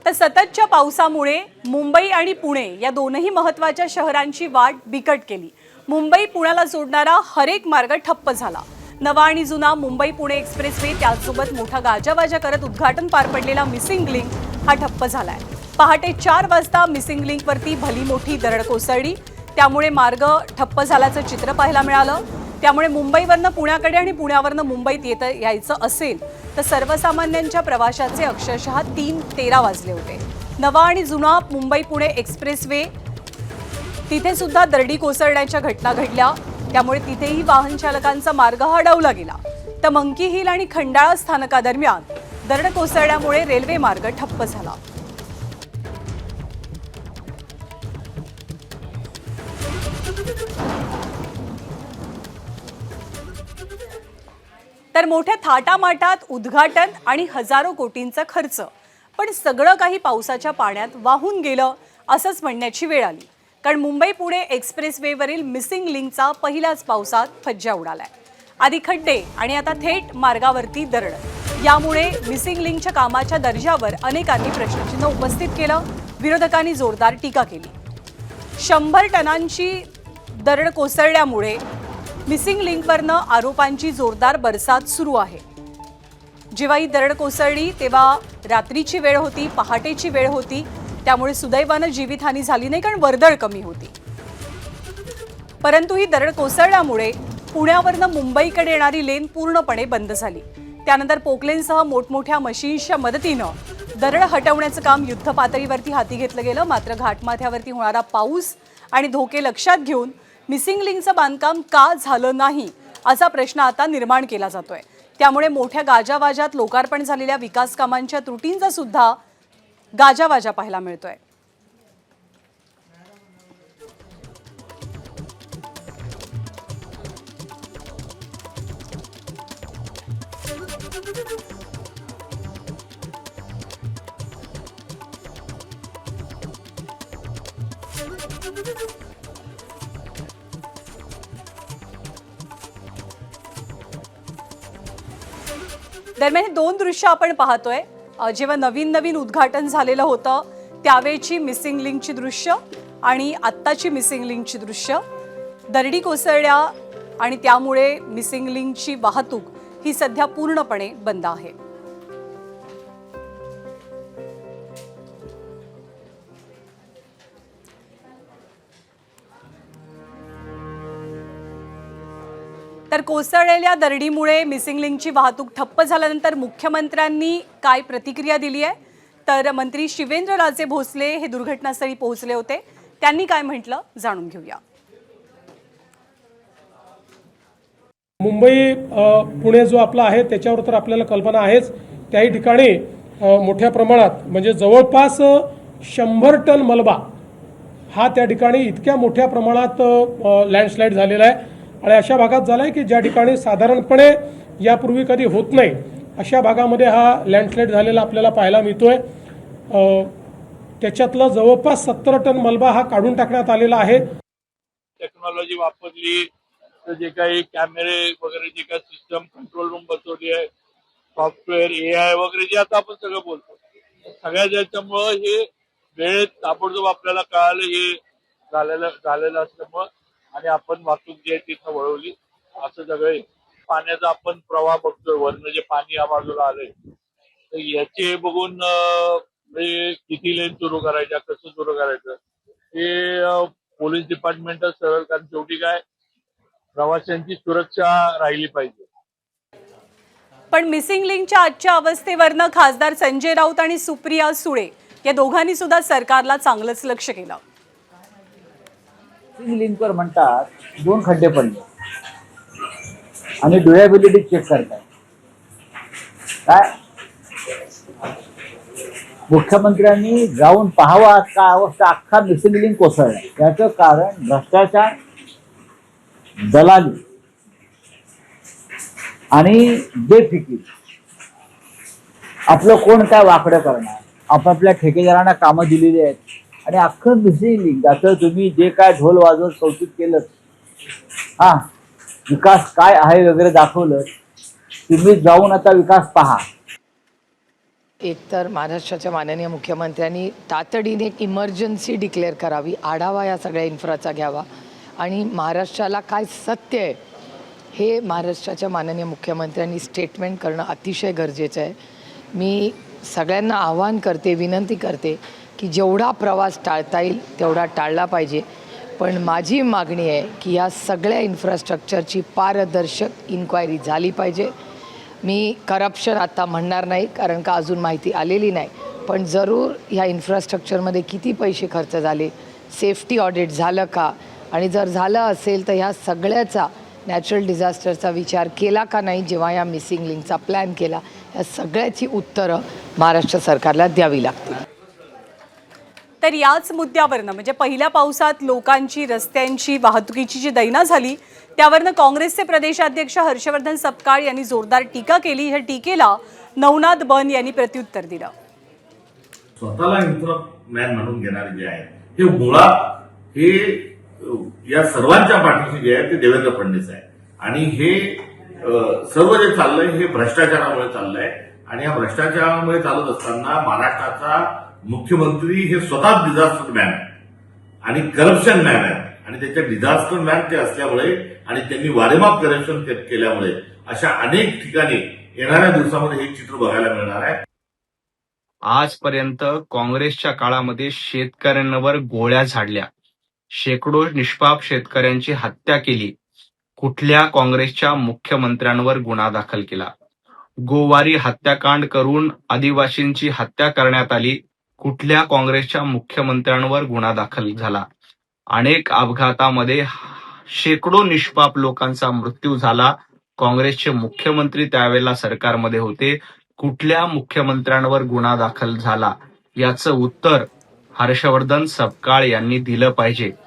तर सततच्या पावसामुळे मुंबई आणि पुणे या दोनही महत्त्वाच्या शहरांची वाट बिकट केली। मुंबई पुण्याला जोडणारा हरेक मार्ग ठप्प झाला। नवा आणि जुना मुंबई पुणे एक्सप्रेसवे त्यासोबत मोठा गाजावाजा करत उद्घाटन पार पडलेला मिसिंग लिंक हा ठप्प झालाय। पहाटे 4 वाजता मिसिंग लिंकवरती भली मोठी दरड कोसळली, त्यामुळे मार्ग ठप्प झाल्याचं चित्र पाहायला मिळालं। त्यामुळे मुंबईवरनं पुण्याकडे आणि पुण्यावरनं मुंबईत यायचं असेल तर सर्वसामान्यांच्या प्रवासाचे अक्षरशः 3:13 वाजले होते। नवा आणि जुना मुंबई पुणे एक्सप्रेसवे तिथे सुद्धा दरडी कोसळण्याच्या घटना घडल्या, त्यामुळे तिथेही वाहन चालकांचा मार्ग अडवला गेला। तर मंकी हिल आणि खंडाळा स्थानकादरम्यान दरड कोसळल्यामुळे रेल्वे मार्ग ठप्प झाला। तर मोठ्या थाटामाटात उद्घाटन आणि हजारो कोटींचा खर्च, पण सगळं काही पावसाच्या पाण्यात वाहून गेलं असंच म्हणण्याची वेळ आली। कारण मुंबई पुणे एक्सप्रेसवेवरील मिसिंग लिंकचा पहिल्याच पावसात फज्जा उडालाय। आधी खड्डे आणि आता थेट मार्गावरती दरड, यामुळे मिसिंग लिंकच्या कामाच्या दर्जावर अनेकांनी प्रश्नचिन्ह उपस्थित केलं। विरोधकांनी जोरदार टीका केली। 100 टनांची दरड कोसळल्यामुळे मिसिंग लिंकवरनं आरोपांची जोरदार बरसात सुरू आहे। जेव्हा ही दरड कोसळली तेव्हा रात्रीची वेळ होती, पहाटेची वेळ होती, त्यामुळे सुदैवानं जीवितहानी झाली नाही, कारण वर्दळ कमी होती। परंतु ही दरड कोसळल्यामुळे पुण्यावरनं मुंबईकडे येणारी लेन पूर्णपणे बंद झाली। त्यानंतर पोकलेनसह मोठमोठ्या मशीन्सच्या मदतीनं दरड हटवण्याचं काम युद्धपातळीवरती हाती घेतलं गेलं। मात्र घाटमाथ्यावरती होणारा पाऊस आणि धोके लक्षात घेऊन मिसिंग लिंकचं बांधकाम का झालं नाही असा प्रश्न आता निर्माण केला जातोय। त्यामुळे मोठ्या गाजावाजात लोकार्पण झालेल्या विकास कामांच्या त्रुटींचा सुद्धा गाजावाजा पाहायला मिळतोय। दरम्यान हे दोन दृश्य आपण पाहतोय। जेव्हा नवीन उद्घाटन झालेलं होतं त्यावेळची मिसिंग लिंकची दृश्य आणि आत्ताची मिसिंग लिंकची दृश्य, दरडी कोसळल्या आणि त्यामुळे मिसिंग लिंकची वाहतूक ही सध्या पूर्णपणे बंद आहे। तर कोसळलेल्या दरडीमुळे मिसिंग लिंकची वाहतूक ठप्प झाल्यानंतर मुख्यमंत्र्यांनी काय प्रतिक्रिया दिली आहे, तर मंत्री शिवेंद्रराजे भोसले हे दुर्घटनास्थळी पोहोचले होते। त्यांनी काय म्हटलं जाणून घेऊया। मुंबई पुणे जो आपला आहे त्याच्यावर तर आपल्याला कल्पना आहेच। त्याही ठिकाणी मोठ्या प्रमाणात म्हणजे जवळपास 100 टन मलबा हा त्या ठिकाणी इतक्या मोठ्या प्रमाणात लँडस्लाइड झालेला आहे आणि अशा भागात झाला आहे की ज्या ठिकाणी साधारणपणे यापूर्वी कधी होत नाही अशा भागामध्ये हा लँडस्लाइड झालेला आपल्याला पाहायला मिळतोय। त्याच्यातलं जवळपास 70 टन मलबा हा काढून टाकण्यात आलेला आहे। टेक्नॉलॉजी वापरली, तर जे काही कॅमेरे वगैरे जे काही सिस्टम कंट्रोल रूम बसवली आहे, सॉफ्टवेअर AI वगैरे जे आता आपण सगळं बोलतो, सगळ्या ज्याच्यामुळं हे वेळेत ताबडतोब आपल्याला कळालं हे झालेलं असल्यामुळं आणि आपण वाहतूक जी आहे तिथं वळवली। असं सगळे पाण्याचा आपण प्रवाह बघतोय, वरनं जे पाणी या बाजूला आलंय, तर याचे बघून किती लेन सुरू करायच्या, कसं सुरू करायचं हे पोलीस डिपार्टमेंटच सरळ, कारण शेवटी काय प्रवाशांची सुरक्षा राहिली पाहिजे। पण मिसिंग लिंकच्या आजच्या अवस्थेवरनं खासदार संजय राऊत आणि सुप्रिया सुळे या दोघांनी सुद्धा सरकारला चांगलंच लक्ष केलं। मिसिंग लिंकवर म्हणतात 2 खड्डे पडले आणि ड्युरेबिलिटी चेक करतात। काय मुख्यमंत्र्यांनी जाऊन पाहावा का अवस्था अख्खा मिसिंग लिंक कोसळला। याचं कारण भ्रष्टाचार, दलाली आणि बेफिकी। आपलं कोण काय वाकडं करणार, आपापल्या ठेकेदारांना कामं दिलेली आहेत आणि अख्खं मिसिंग लिंक आता तुम्ही जे काय ढोल वाजवत कौतुक केलं, विकास काय आहे वगैरे दाखवलं, तुम्ही जाऊन आता विकास पहा। एकतर महाराष्ट्राच्या माननीय मुख्यमंत्र्यांनी तातडीने एक इमर्जन्सी डिक्लेअर करावी, आढावा या सगळ्या इन्फ्राचा घ्यावा आणि महाराष्ट्राला काय सत्य आहे हे महाराष्ट्राच्या माननीय मुख्यमंत्र्यांनी स्टेटमेंट करणं अतिशय गरजेचं आहे. मी सगळ्यांना आवाहन करते, विनंती करते की जेवढा प्रवास टाळता येईल तेवढा टाळला पाहिजे. पण माझी मागणी आहे की या सगळ्या इन्फ्रास्ट्रक्चरची पारदर्शक इन्क्वायरी झाली पाहिजे. मी करप्शन आता म्हणणार नाही कारण का अजून माहिती आलेली नाही, पण जरूर ह्या इन्फ्रास्ट्रक्चरमध्ये किती पैसे खर्च झाले, सेफ्टी ऑडिट झालं का, आणि जर झालं असेल तर ह्या सगळ्याचा नॅचरल डिझास्टरचा विचार केला का नाही जेव्हा या मिसिंग लिंकचा प्लॅन केला, या सगळ्याची उत्तरं महाराष्ट्र सरकारला द्यावी लागतील. तर याच मुद्द्यावरनं म्हणजे पहिल्या पावसात लोकांची, रस्त्यांची, वाहतुकीची जी दैना झाली त्यावरनं काँग्रेसचे प्रदेशाध्यक्ष हर्षवर्धन सपकाळ यांनी जोरदार टीका केली. ह्या टीकेला नवनाथ बन यांनी प्रत्युत्तर दिलं. स्वतःला इन्फ्रामॅन म्हणून घेणारे जे आहेत हे मुळात हे या सर्वांच्या पाठीशी जे आहे ते देवेंद्र फडणवीस आहे. आणि हे सर्व जे चाललंय हे भ्रष्टाचारामुळे चाललंय. आणि या भ्रष्टाचारामुळे चालत असताना महाराष्ट्राचा मुख्यमंत्री हे स्वतः डिझास्टर मॅन आहे आणि करप्शन मॅन आहे. आणि त्याच्या डिझास्टर मॅन ते असल्यामुळे आणि त्यांनी वारेमाप करप्शन केल्यामुळे अशा अनेक ठिकाणी येणाऱ्या दिवसामध्ये हे चित्र बघायला मिळणार आहे. आजपर्यंत काँग्रेसच्या काळामध्ये शेतकऱ्यांवर गोळ्या झाडल्या, शेकडो निष्पाप शेतकऱ्यांची हत्या केली. कुठल्या काँग्रेसच्या मुख्यमंत्र्यांवर गुन्हा दाखल केला? गोवारी हत्याकांड करून आदिवासींची हत्या करण्यात आली. कुठल्या काँग्रेसच्या मुख्यमंत्र्यांवर गुन्हा दाखल झाला? अनेक अपघातामध्ये शेकडो निष्पाप लोकांचा मृत्यू झाला. काँग्रेसचे मुख्यमंत्री त्यावेळेला सरकारमध्ये होते. कुठल्या मुख्यमंत्र्यांवर गुन्हा दाखल झाला? याचं उत्तर हर्षवर्धन सपकाळ यांनी दिलं पाहिजे.